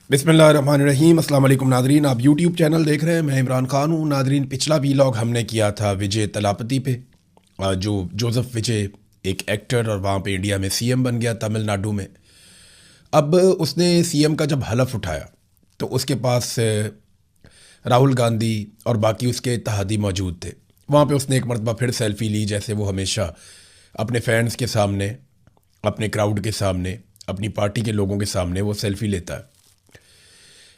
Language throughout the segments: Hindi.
बिस्मिल्लाहिर्रहमानिर्रहीम। अस्सलाम वालेकुम नादरीन, आप यूट्यूब चैनल देख रहे हैं। मैं इमरान खान हूँ। नादरीन, पिछला वीलॉग हमने किया था विजय तलापति पे, जो जोसेफ विजय एक एक्टर और वहाँ पे इंडिया में सीएम बन गया तमिलनाडु में। अब उसने सीएम का जब हलफ उठाया तो उसके पास राहुल गांधी और बाकी उसके इत्तेहादी मौजूद थे। वहाँ पे उसने एक मरतबा फिर सेल्फ़ी ली, जैसे वो हमेशा अपने फैंस के सामने, अपने क्राउड के सामने, अपनी पार्टी के लोगों के सामने वो सेल्फ़ी लेता है।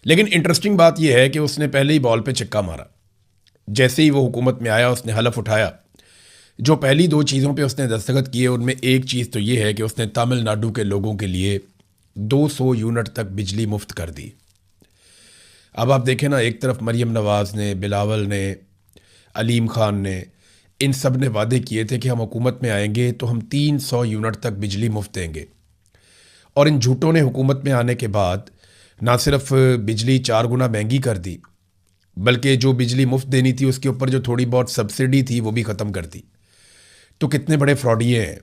लेकिन इंटरेस्टिंग बात यह है कि उसने पहले ही बॉल पे चिक्का मारा। जैसे ही वो हुकूमत में आया, उसने हलफ उठाया। जो पहली दो चीज़ों पे उसने दस्तखत किए, उनमें एक चीज़ तो ये है कि उसने तमिलनाडु के लोगों के लिए 200 यूनिट तक बिजली मुफ्त कर दी। अब आप देखें ना, एक तरफ मरीम नवाज़ ने, बिलावल ने, अलीम खान ने, इन सब ने वादे किए थे कि हम हुकूमत में आएंगे तो हम 300 यूनिट तक बिजली मुफ्त देंगे। और इन झूठों ने हुकूमत में आने के बाद ना सिर्फ बिजली 4 गुना महंगी कर दी, बल्कि जो बिजली मुफ्त देनी थी उसके ऊपर जो थोड़ी बहुत सब्सिडी थी वो भी ख़त्म कर दी। तो कितने बड़े फ्रॉडिये हैं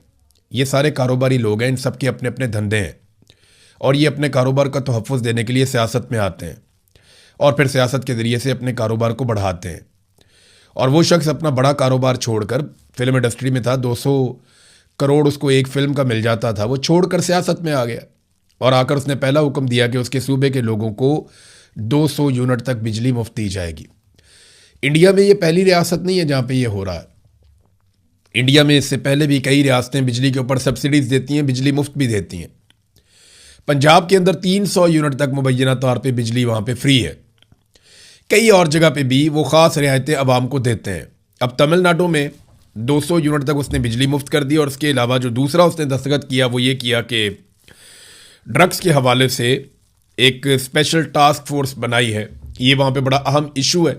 ये सारे कारोबारी लोग हैं। इन सब के अपने अपने धंधे हैं और ये अपने कारोबार का तहफ़्फ़ुज़ देने के लिए सियासत में आते हैं और फिर सियासत के ज़रिए से अपने कारोबार को बढ़ाते हैं। और वो शख्स अपना बड़ा कारोबार छोड़कर, फिल्म इंडस्ट्री में था, 200 करोड़ उसको एक फ़िल्म का मिल जाता था, वो छोड़कर सियासत में आ गया और आकर उसने पहला हुक्म दिया कि उसके सूबे के लोगों को 200 यूनिट तक बिजली मुफ्त दी जाएगी। इंडिया में ये पहली रियासत नहीं है जहाँ पे ये हो रहा है। इंडिया में इससे पहले भी कई रियासतें बिजली के ऊपर सब्सिडीज़ देती हैं, बिजली मुफ्त भी देती हैं। पंजाब के अंदर 300 यूनिट तक मुबैना तौर पे बिजली वहाँ पे फ्री है। कई और जगह पे भी वो ख़ास रियायतें आवाम को देते हैं। अब तमिलनाडु में 200 यूनिट तक उसने बिजली मुफ्त कर दी और उसके अलावा जो दूसरा उसने दस्तखत किया वो ये किया कि ड्रग्स के हवाले से एक स्पेशल टास्क फोर्स बनाई है। ये वहाँ पे बड़ा अहम इशू है।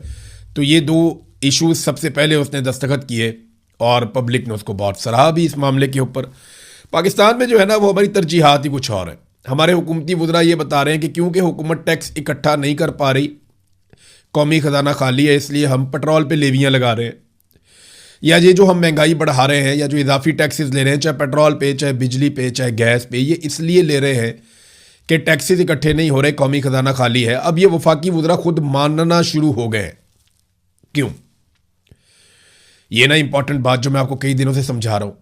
तो ये दो इश्यूज सबसे पहले उसने दस्तखत किए और पब्लिक ने उसको बहुत सराहा भी इस मामले के ऊपर। पाकिस्तान में जो है ना, वो हमारी तरजीहात ही कुछ और है। हमारे हुकूमती वज़रा ये बता रहे हैं कि क्योंकि हुकूमत टैक्स इकट्ठा नहीं कर पा रही, कौमी ख़जाना खाली है, इसलिए हम पेट्रोल पे लेवियाँ लगा रहे हैं, या ये जो हम महंगाई बढ़ा रहे हैं या जो इजाफी टैक्सेस ले रहे हैं, चाहे पेट्रोल पे, चाहे बिजली पे, चाहे गैस पे, ये इसलिए ले रहे हैं कि टैक्सेस इकट्ठे नहीं हो रहे, कौमी ख़जाना खाली है। अब ये वफाकी वज़रा खुद मानना शुरू हो गए हैं। क्यों? ये ना इंपॉर्टेंट बात जो मैं आपको कई दिनों से समझा रहा हूँ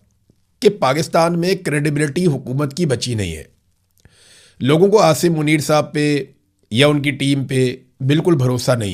कि पाकिस्तान में क्रेडिबिलिटी हुकूमत की बची नहीं है। लोगों को आसिम मुनीर साहब पे या उनकी टीम पे बिल्कुल भरोसा नहीं।